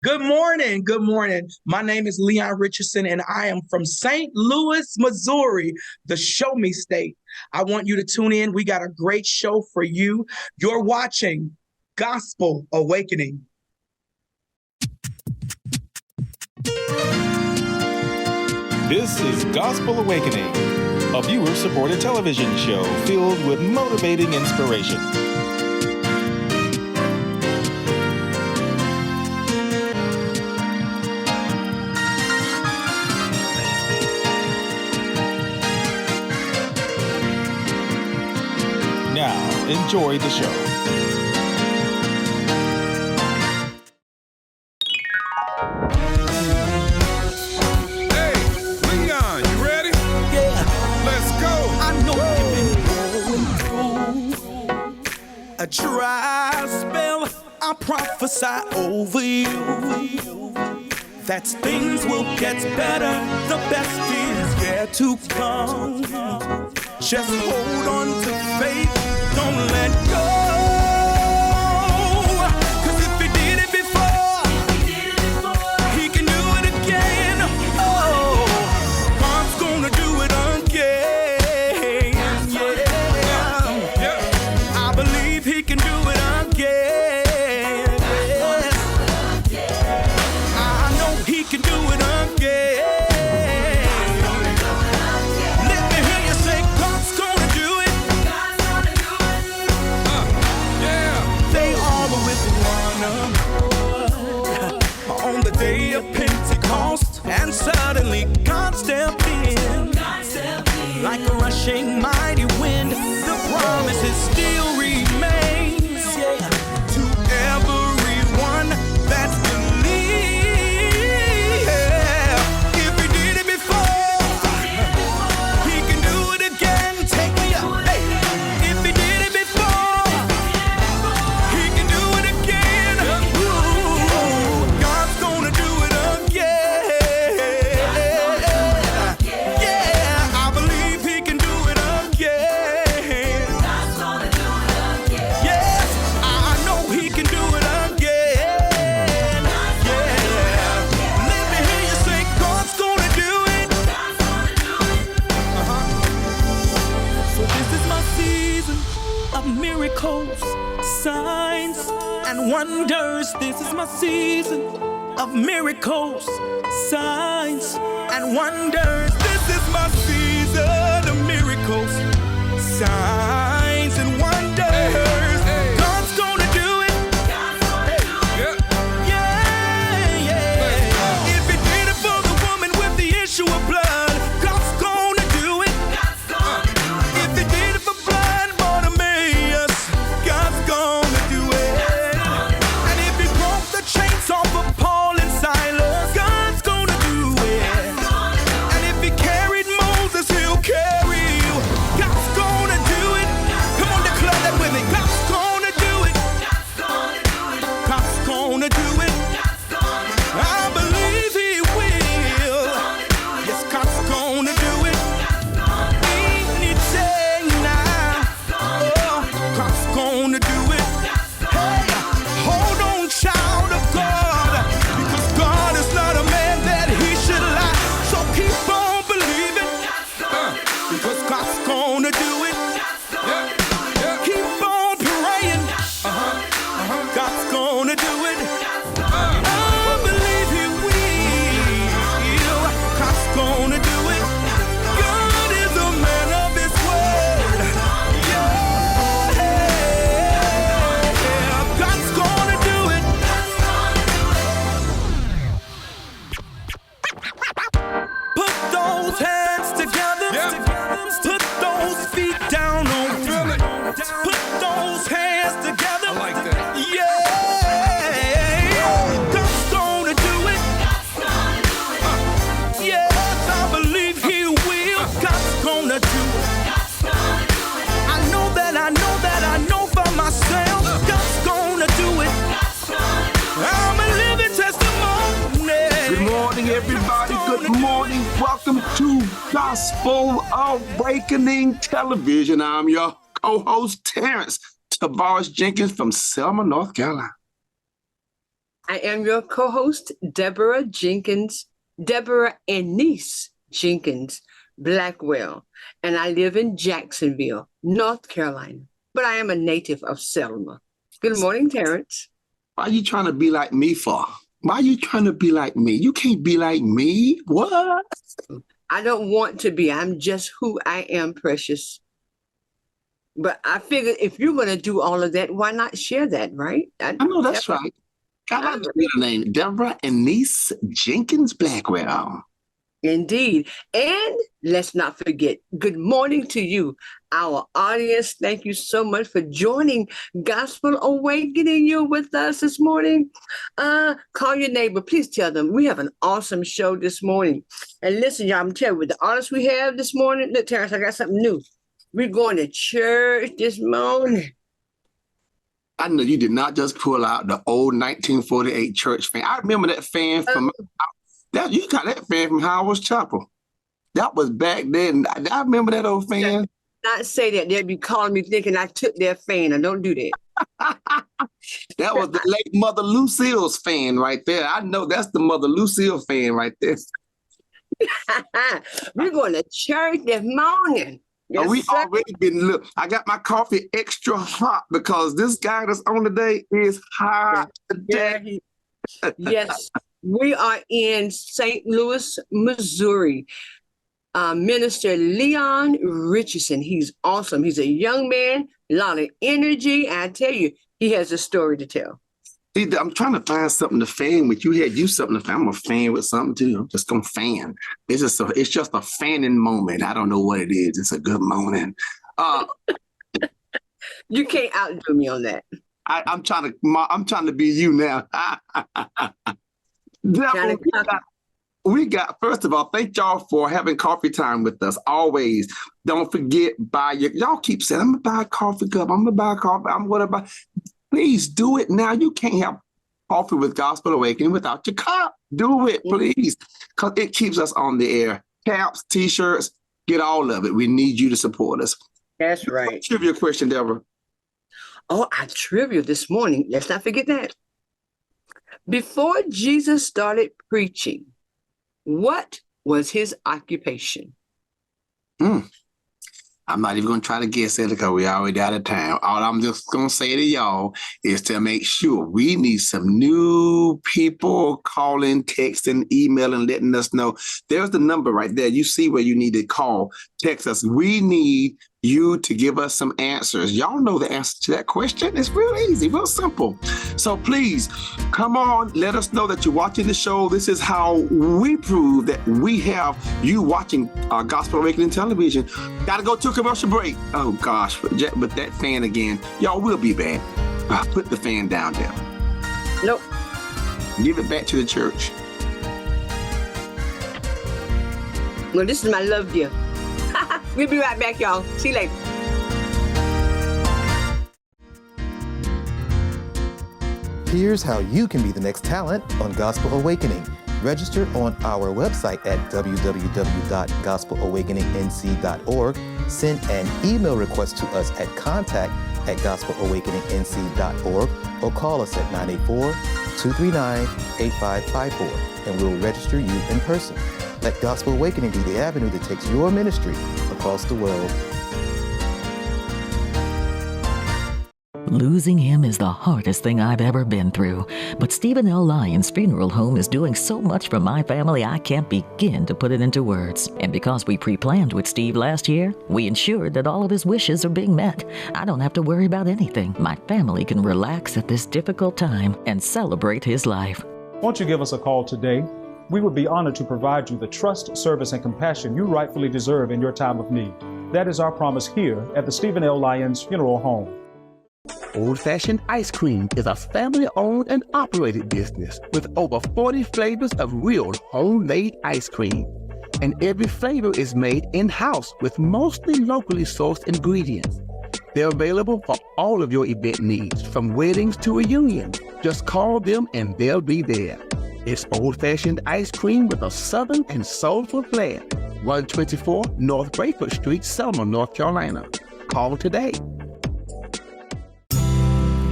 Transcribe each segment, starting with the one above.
Good morning. Good morning. My name is Leon Richardson, and I am from St. Louis, Missouri, the Show Me State. I want you to tune in. We got a great show for you. You're watching Gospel Awakening. This is Gospel Awakening, a viewer-supported television show filled with motivating inspiration. Now, enjoy the show. A dry spell, I prophesy over you that things will get better, the best is yet to come. Just hold on to faith, don't let go. 'Cause if he did it before, he can do it again. Oh, God's gonna do it again. He can do it again. I know he can do it again. Let me hear you say, God's gonna do it. Yeah. They all were with one accord on the day of Pentecost, and suddenly God stepped in like a rushing mighty wind. The promises still remains, yeah, to everyone that believes. If he did it before, he can do it again. Take me up. Hey. If he did it before, he can do it again. Ooh, God's gonna do it again. Yeah, I believe he can do it again. Yes, I know he can do it again. Yeah, let me hear you say, God's gonna do it. So this is my season of miracles, signs, and wonders. This is my season of miracles, signs, and wonders. This is my season of miracles, signs, and wonders. God's gonna do it. Yeah, yeah. If he did it for the woman with the issue of blood, God's gonna do it. If he did it for blind Bartimaeus, God's gonna do it. And if he broke the chains off of Paul and Silas, God's gonna do it. And if he carried Moses, he'll carry you. God's gonna do it. Come on, declare that with me. God's gonna do it. God's gonna do it. I believe he will. Yes, God's gonna do it. Anything now. Oh, God's gonna do it. Hey, hold on, child of God, because God is not a man that he should lie. So keep on believing, because God's gonna do it. Keep on praying, God's gonna do it. I believe he will. God's gonna do it. God is a man of his word. Yeah, God's gonna do it. Put those hands together. Put those feet down on it. Put those hands together. I like that. Yeah. God's gonna do it. Yes, I believe he will. God's gonna do it. I know that I know for myself. God's gonna do it. I'm a living testimony. Good morning, everybody. Good morning. Welcome to Gospel Awakening Television. I'm your co-host, Terence. Tavares Jenkins from Selma, North Carolina. I am your co-host, Debara and niece Jenkins-Blackwell, and I live in Jacksonville, North Carolina, but I am a native of Selma. Good morning, Terence. Why are you trying to be like me for? Why are you trying to be like me? You can't be like me. What? I don't want to be. I'm just who I am, precious. But I figured if you're going to do all of that, why not share that, right? I know that's right. I like the middle name, Debara and niece Jenkins-Blackwell. Indeed. And let's not forget, good morning to you, our audience. Thank you so much for joining Gospel Awakening. You're with us this morning. Call your neighbor. Please tell them we have an awesome show this morning. And listen, y'all, I'm telling you, with the artists we have this morning, look, Terence, I got something new. We're going to church this morning. I know you did not just pull out the old 1948 church fan. I remember that fan from you got that fan from Howard's Chapel. That was back then. I remember that old fan. Not say that. They'd be calling me thinking I took their fan. I don't do that. That was the late Mother Lucille's fan right there. I know that's the Mother Lucille fan right there. We're going to church this morning. Yes, we sir. already been, look, I got my coffee extra hot because this guy that's on today is hot today. Yes, we are in St. Louis, Missouri. Minister Leon Richardson, he's awesome. He's a young man, a lot of energy. I tell you, he has a story to tell. I'm trying to find something to fan with. You had you something to fan. I'm a fan with something too. I'm just gonna fan. It's just a fanning moment. I don't know what it is. It's a good moment. You can't outdo me on that. I'm trying to be you now. We got, first of all, thank y'all for having coffee time with us. Always. Don't forget, y'all keep saying, I'm gonna buy a coffee cup. I'm gonna buy a coffee. I'm gonna buy. Please do it now. You can't have coffee with Gospel Awakening without your cup. Do it, please, because it keeps us on the air. Caps, T-shirts, get all of it. We need you to support us. That's right. Trivia question, Debara. Oh, I trivia this morning. Let's not forget that. Before Jesus started preaching, what was his occupation? I'm not even going to try to guess it because we're already out of time. All I'm just going to say to y'all is to make sure we need some new people calling, texting, emailing, letting us know. There's the number right there. You see where you need to call, text us. We need you to give us some answers. Y'all know the answer to that question. It's real easy, real simple. So please come on, let us know that you're watching the show. This is how we prove that we have you watching Gospel Awakening Television. Got to go to a commercial break. Oh gosh, with that fan again. Y'all will be back. Put the fan down there. Nope. Give it back to the church. Well, this is my love gift. We'll be right back, y'all. See you later. Here's how you can be the next talent on Gospel Awakening. Register on our website at www.gospelawakeningnc.org. Send an email request to us at contact@gospelawakeningnc.org or call us at 984-239-8554 and we'll register you in person. Let Gospel Awakening be the avenue that takes your ministry across the world. Losing him is the hardest thing I've ever been through. But Stephen L. Lyons Funeral Home is doing so much for my family I can't begin to put it into words. And because we pre-planned with Steve last year, we ensured that all of his wishes are being met. I don't have to worry about anything. My family can relax at this difficult time and celebrate his life. Won't you give us a call today? We would be honored to provide you the trust, service, and compassion you rightfully deserve in your time of need. That is our promise here at the Stephen L. Lyons Funeral Home. Old Fashioned Ice Cream is a family-owned and operated business with over 40 flavors of real homemade ice cream. And every flavor is made in-house with mostly locally sourced ingredients. They're available for all of your event needs, from weddings to reunions. Just call them and they'll be there. It's old-fashioned ice cream with a southern and soulful flair. 124 North Brayford Street, Selma, North Carolina. Call today.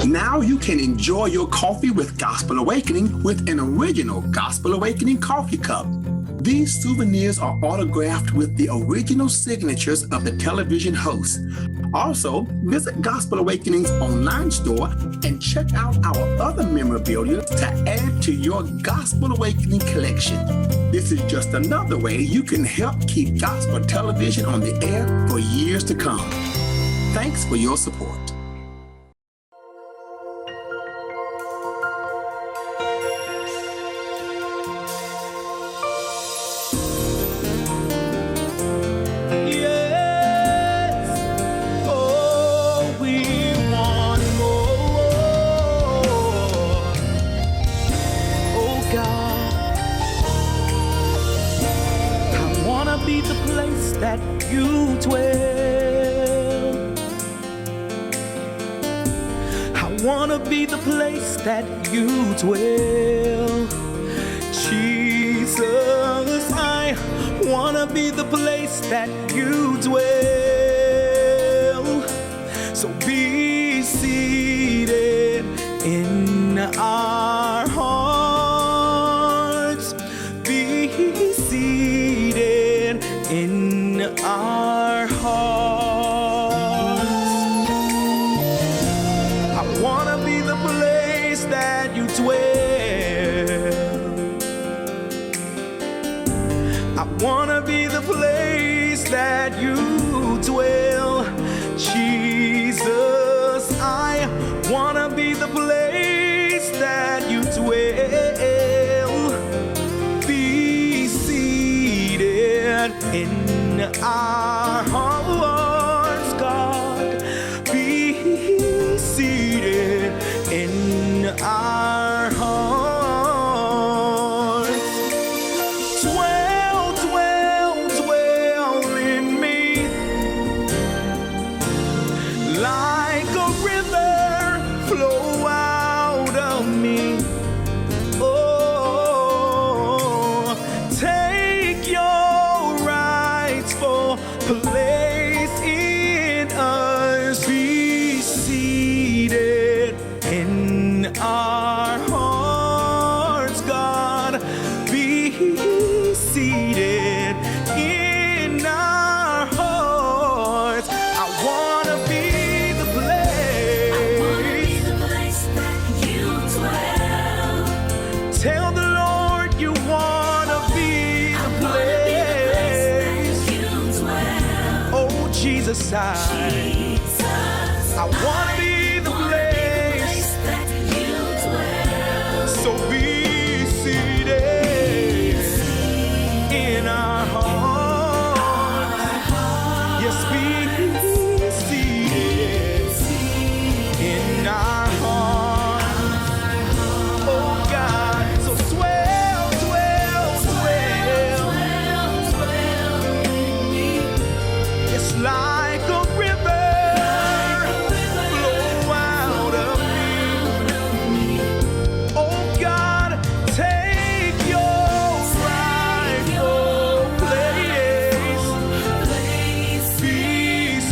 Now you can enjoy your coffee with Gospel Awakening with an original Gospel Awakening coffee cup. These souvenirs are autographed with the original signatures of the television hosts. Also, visit Gospel Awakening's online store and check out our other memorabilia to add to your Gospel Awakening collection. This is just another way you can help keep gospel television on the air for years to come. Thanks for your support. That you dwell, Jesus, I wanna be the place that you dwell. So be seated in our hearts, be seated in our hearts. I wanna be the place that you dwell. I wanna be the place that you dwell. Jesus, I wanna be the place that you dwell. Be seated in our hearts, God. Be seated in our hearts. Dwell, dwell, dwell in me like a river, flow out of me. Oh, take your rightful place in us. Be seated in our hearts, God. Be seated in our hearts. I wanna be the place that you dwell. Tell the Lord you wanna be the place that you dwell. Oh Jesus, I wanna be the place. So be seated in our hearts. Yes, be seated in our hearts. Oh God, so swell, swell, swell. It's like a river, flow out of me. Oh God, take your rightful place. Be seated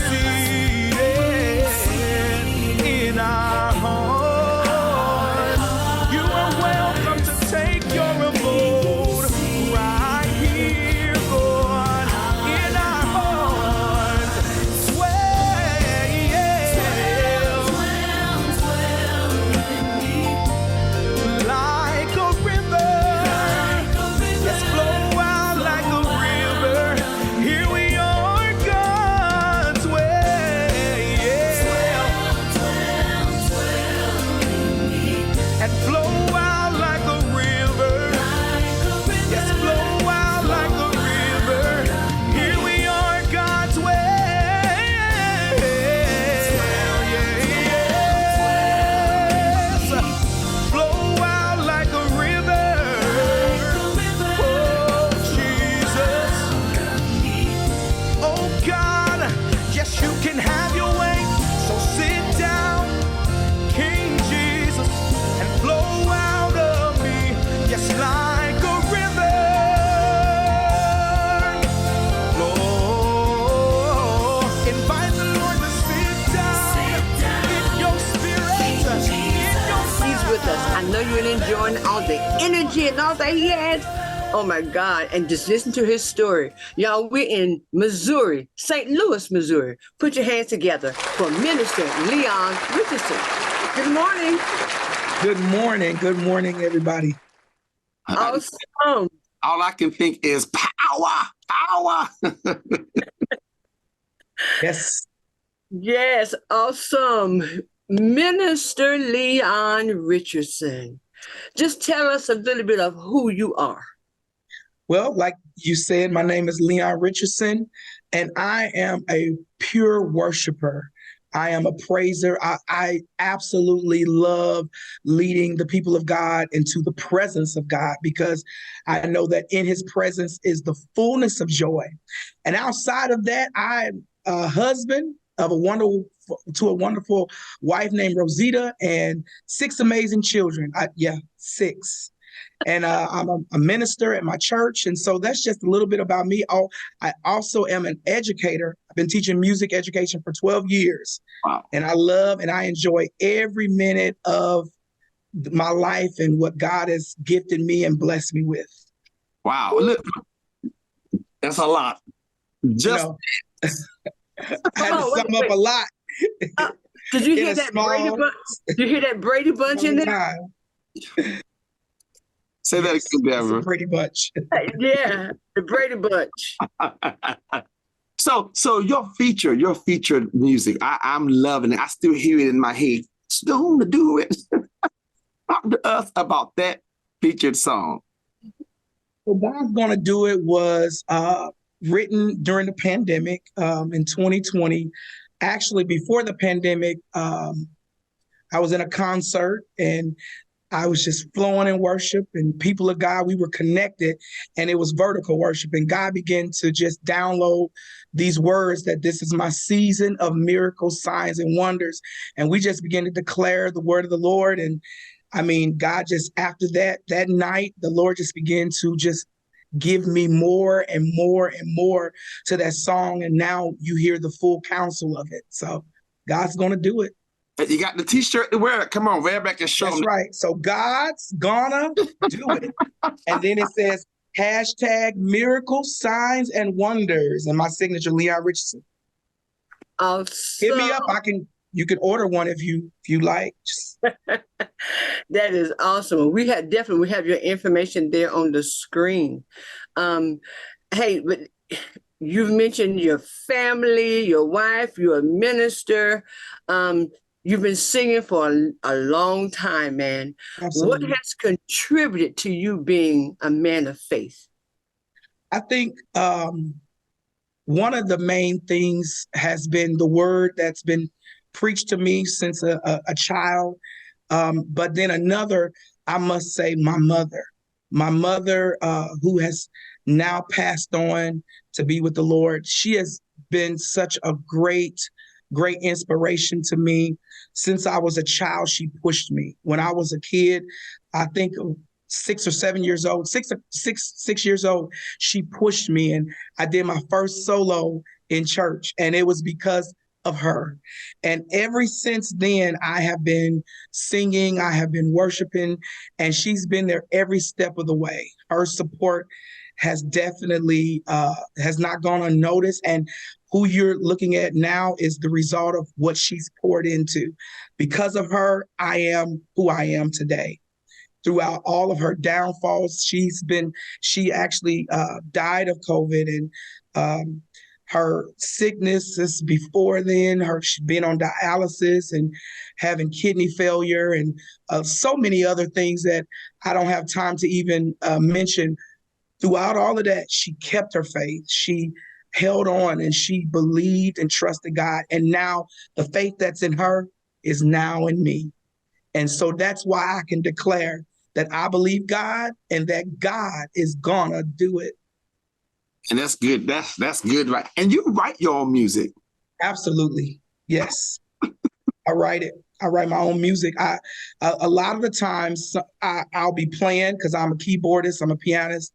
in our hearts. You are welcome to take your abode right here, Lord, in our hearts. Like a river, yes, flow out like a river. Here we are, God's way, and flow out like a river. Yes, flow out like a river. Here we are, God's way. Yes, flow out like a river. Oh, Jesus. Oh, God. Yes, you can have your way. So sit down, King Jesus, and flow out. I know you're enjoying all the energy and all that he has. Oh my God. And just listen to his story. Y'all, we're in Missouri, St. Louis, Missouri. Put your hands together for Minister Leon Richardson. Good morning. Good morning. Good morning, everybody. Awesome. All I can think is power. Yes. Yes, awesome. Minister Leon Richardson. Just tell us a little bit of who you are. Well, like you said, my name is Leon Richardson, and I am a pure worshiper. I am a praiser. I absolutely love leading the people of God into the presence of God, because I know that in his presence is the fullness of joy. And outside of that, I'm a husband of a wonderful wife named Rosita, and 6 amazing children. 6. And I'm a minister at my church. And so that's just a little bit about me. I also am an educator. I've been teaching music education for 12 years. Wow. And I love and I enjoy every minute of my life and what God has gifted me and blessed me with. Wow. Look, that's a lot. Just I had to sum up a lot. Did you hear that Brady Bunch? Did you hear that Brady Bunch in there? Say that again, Debara. Brady Bunch. Yeah, the Brady Bunch. So your featured music, I'm loving it. I still hear it in my head. Don't do it. Talk to us about that featured song. Well, God's Gonna Do It was written during the pandemic in 2020. Actually, before the pandemic, I was in a concert and I was just flowing in worship, and people of God, we were connected, and it was vertical worship. And God began to just download these words that this is my season of miracles, signs, and wonders. And we just began to declare the word of the Lord. And I mean, God just, after that night, the Lord just began to just give me more and more and more to that song. And now you hear the full counsel of it. So God's going to do it. You got the t-shirt to wear. Come on, wear it back and show That's me. right. So God's gonna do it. And then it says #miracles, signs, and wonders. And my signature, Leon Richardson. Hit me up. You can order one if you like. That is awesome. We have your information there on the screen. Hey, but you've mentioned your family, your wife, you're a minister. You've been singing for a long time, man. Absolutely. What has contributed to you being a man of faith? I think one of the main things has been the word that's been preached to me since a child. But then another, I must say, my mother, who has now passed on to be with the Lord. She has been such a great inspiration to me. Since I was a child, she pushed me. When I was a kid, I think 6 or 7 years old, 6 years old, she pushed me, and I did my first solo in church, and it was because of her. And ever since then, I have been singing, I have been worshiping, and she's been there every step of the way. Her support has definitely has not gone unnoticed. And who you're looking at now is the result of what she's poured into. Because of her, I am who I am today. Throughout all of her downfalls, she actually died of COVID, and her sicknesses before then, she's been on dialysis and having kidney failure and so many other things that I don't have time to even mention. Throughout all of that, she kept her faith. She held on and she believed and trusted God. And now the faith that's in her is now in me. And so that's why I can declare that I believe God and that God is gonna do it. And that's good. That's good, right? And you write your own music. Absolutely. Yes. I write it. I write my own music. A lot of the times I'll be playing because I'm a keyboardist, I'm a pianist.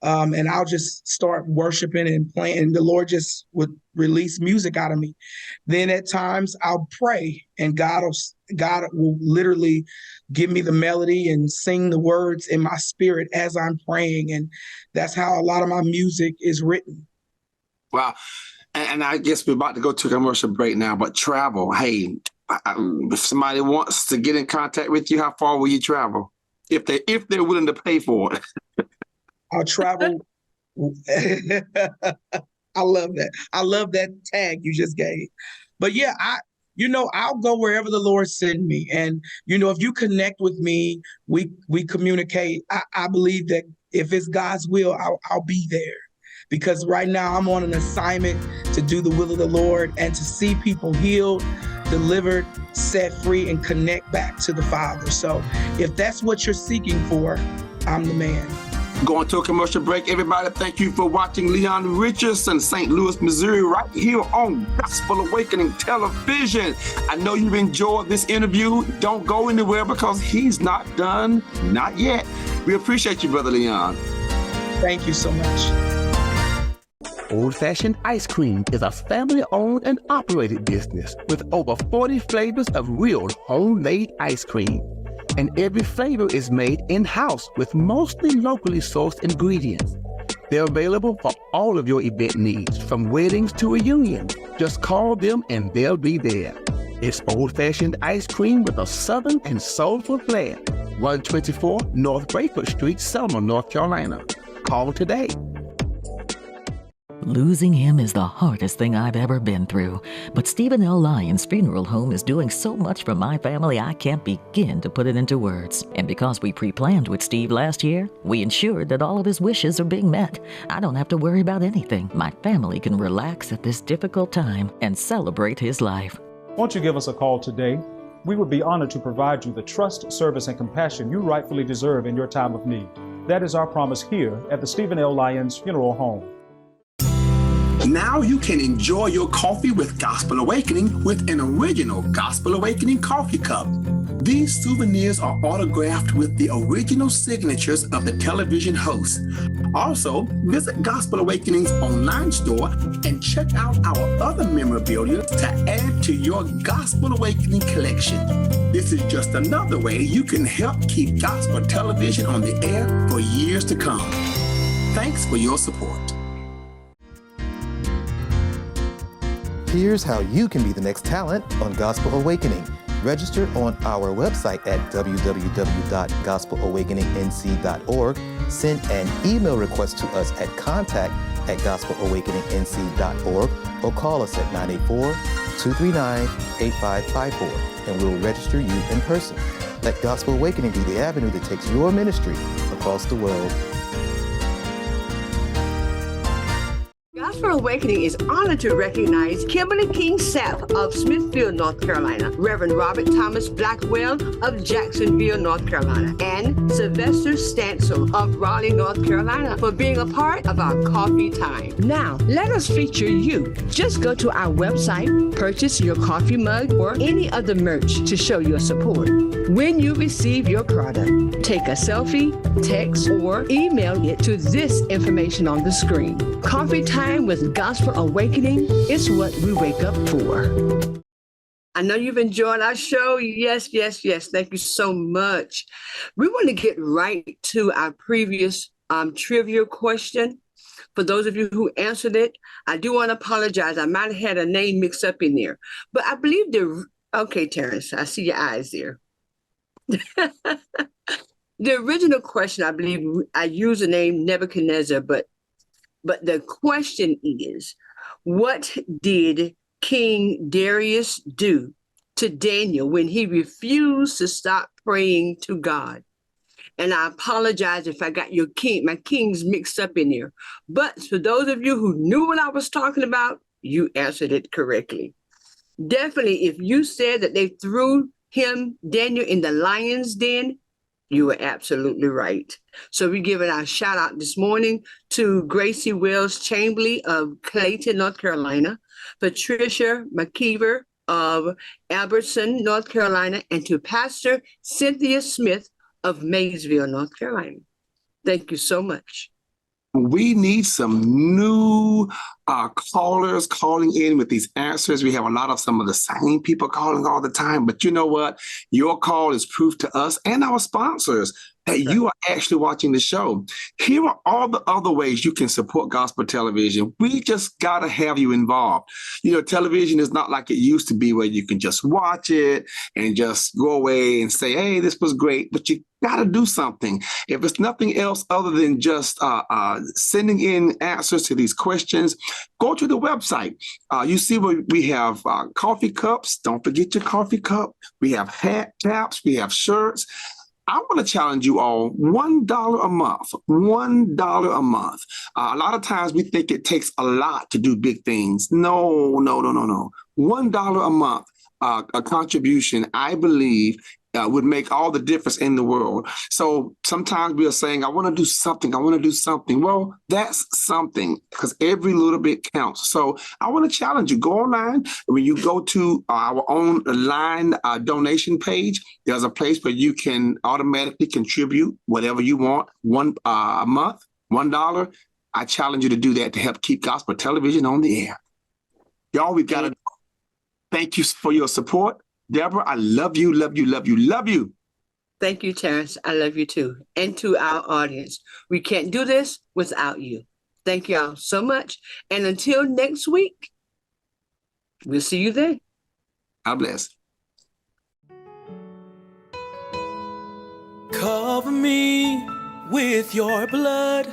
And I'll just start worshiping and playing, and the Lord just would release music out of me. Then at times I'll pray, and God will literally give me the melody and sing the words in my spirit as I'm praying, and that's how a lot of my music is written. Wow. And I guess we're about to go to a commercial break now, but travel, hey, if somebody wants to get in contact with you, how far will you travel? If they're willing to pay for it. I'll travel. I love that. I love that tag you just gave. But yeah, I'll go wherever the Lord send me. And, if you connect with me, we communicate. I believe that if it's God's will, I'll be there. Because right now I'm on an assignment to do the will of the Lord and to see people healed, delivered, set free, and connect back to the Father. So if that's what you're seeking for, I'm the man. Going to a commercial break, everybody. Thank you for watching Leon Richardson, St. Louis, Missouri, right here on Gospel Awakening Television. I know you've enjoyed this interview. Don't go anywhere because he's not done, not yet. We appreciate you, Brother Leon. Thank you so much. Old Fashioned Ice Cream is a family-owned and operated business with over 40 flavors of real homemade ice cream. And every flavor is made in-house with mostly locally sourced ingredients. They're available for all of your event needs, from weddings to reunions. Just call them and they'll be there. It's old-fashioned ice cream with a southern and soulful flair. 124 North Brayford Street, Selma, North Carolina. Call today. Losing him is the hardest thing I've ever been through. But Stephen L. Lyons Funeral Home is doing so much for my family I can't begin to put it into words. And because we pre-planned with Steve last year, we ensured that all of his wishes are being met. I don't have to worry about anything. My family can relax at this difficult time and celebrate his life. Won't you give us a call today? We would be honored to provide you the trust, service, and compassion you rightfully deserve in your time of need. That is our promise here at the Stephen L. Lyons Funeral Home. Now you can enjoy your coffee with Gospel Awakening with an original Gospel Awakening coffee cup. These souvenirs are autographed with the original signatures of the television hosts. Also, visit Gospel Awakening's online store and check out our other memorabilia to add to your Gospel Awakening collection. This is just another way you can help keep gospel television on the air for years to come. Thanks for your support. Here's how you can be the next talent on Gospel Awakening. Register on our website at www.gospelawakeningnc.org. Send an email request to us at contact@gospelawakeningnc.org or call us at 984-239-8554 and we'll register you in person. Let Gospel Awakening be the avenue that takes your ministry across the world. Gospel Awakening is honored to recognize Kimberly King Sapp of Smithfield, North Carolina, Reverend Robert Thomas Blackwell of Jacksonville, North Carolina, and Sylvester Stansel of Raleigh, North Carolina for being a part of our coffee time. Now, let us feature you. Just go to our website, purchase your coffee mug or any other merch to show your support. When you receive your product, take a selfie, text, or email it to this information on the screen. Coffee time with Gospel Awakening is what we wake up for. I know you've enjoyed our show. Yes. Thank you so much. We want to get right to our previous trivia question. For those of you who answered it, I do want to apologize. I might have had a name mixed up in there. But I believe okay, Terence, I see your eyes there. The original question, I believe I used the name Nebuchadnezzar, but the question is, what did King Darius do to Daniel when he refused to stop praying to God? And I apologize if I got my kings mixed up in there. But for those of you who knew what I was talking about, you answered it correctly. Definitely, if you said that they threw Daniel, in the lion's den, you were absolutely right. So we're giving our shout out this morning to Gracie Wells Chamberlain of Clayton, North Carolina, Patricia McKeever of Albertson, North Carolina, and to Pastor Cynthia Smith of Maysville, North Carolina. Thank you so much. We need some new callers calling in with these answers. We have a lot of some of the same people calling all the time. But you know what? Your call is proof to us and our sponsors that you are actually watching the show. Here are all the other ways you can support gospel television. We just got to have you involved. You know, television is not like it used to be where you can just watch it and just go away and say, hey, this was great. But you got to do something. If it's nothing else other than just sending in answers to these questions, go to the website. You see where we have coffee cups. Don't forget your coffee cup. We have hat caps. We have shirts. I want to challenge you all, $1 a month, $1 a month. A lot of times we think it takes a lot to do big things. No. $1 a month, a contribution, I believe, would make all the difference in the world. So sometimes we are saying, I want to do something. Well, that's something, because every little bit counts. So I want to challenge you. Go online. When you go to our own line donation page, there's a place where you can automatically contribute whatever you want, a month, $1. I challenge you to do that to help keep gospel television on the air. Y'all, we've got to thank you for your support. Debara, I love you. Thank you, Terence. I love you too. And to our audience, we can't do this without you. Thank y'all so much. And until next week, we'll see you then. God bless. Cover me with your blood.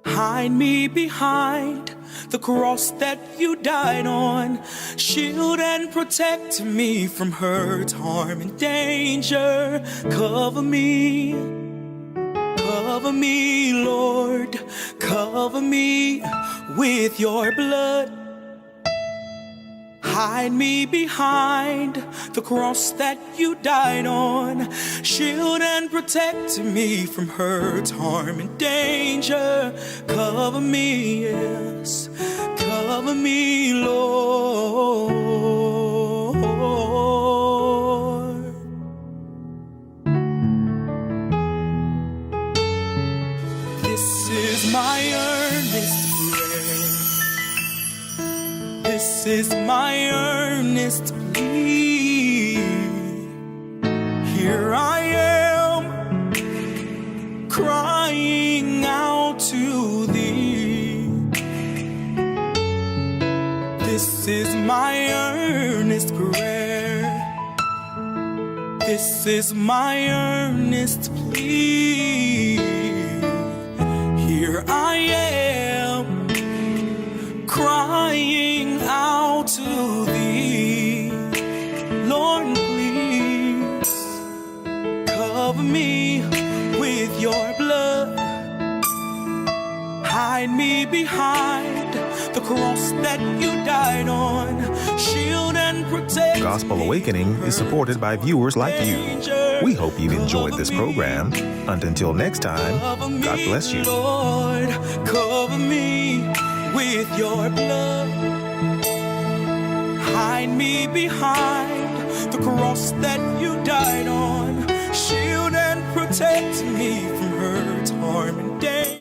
Hide me behind the cross that you died on. Shield and protect me from hurt, harm, and danger. Cover me, Lord. Cover me with your blood. Hide me behind the cross that you died on. Shield and protect me from hurt, harm, and danger. Cover me, yes. Cover me, Lord. This is my earnest prayer. This is my earnest plea. Here I am, crying out to thee. This is my earnest prayer. This is my earnest plea. Here I am, crying out to thee. Lord, please cover me with your blood. Hide me behind the cross that you died on. Shield and protect. Gospel Awakening is supported by viewers like you. We hope you've enjoyed this program. And until next time, God bless you. Lord, cover me with your blood. Hide me behind the cross that you died on. Shield and protect me from hurt, harm, and danger.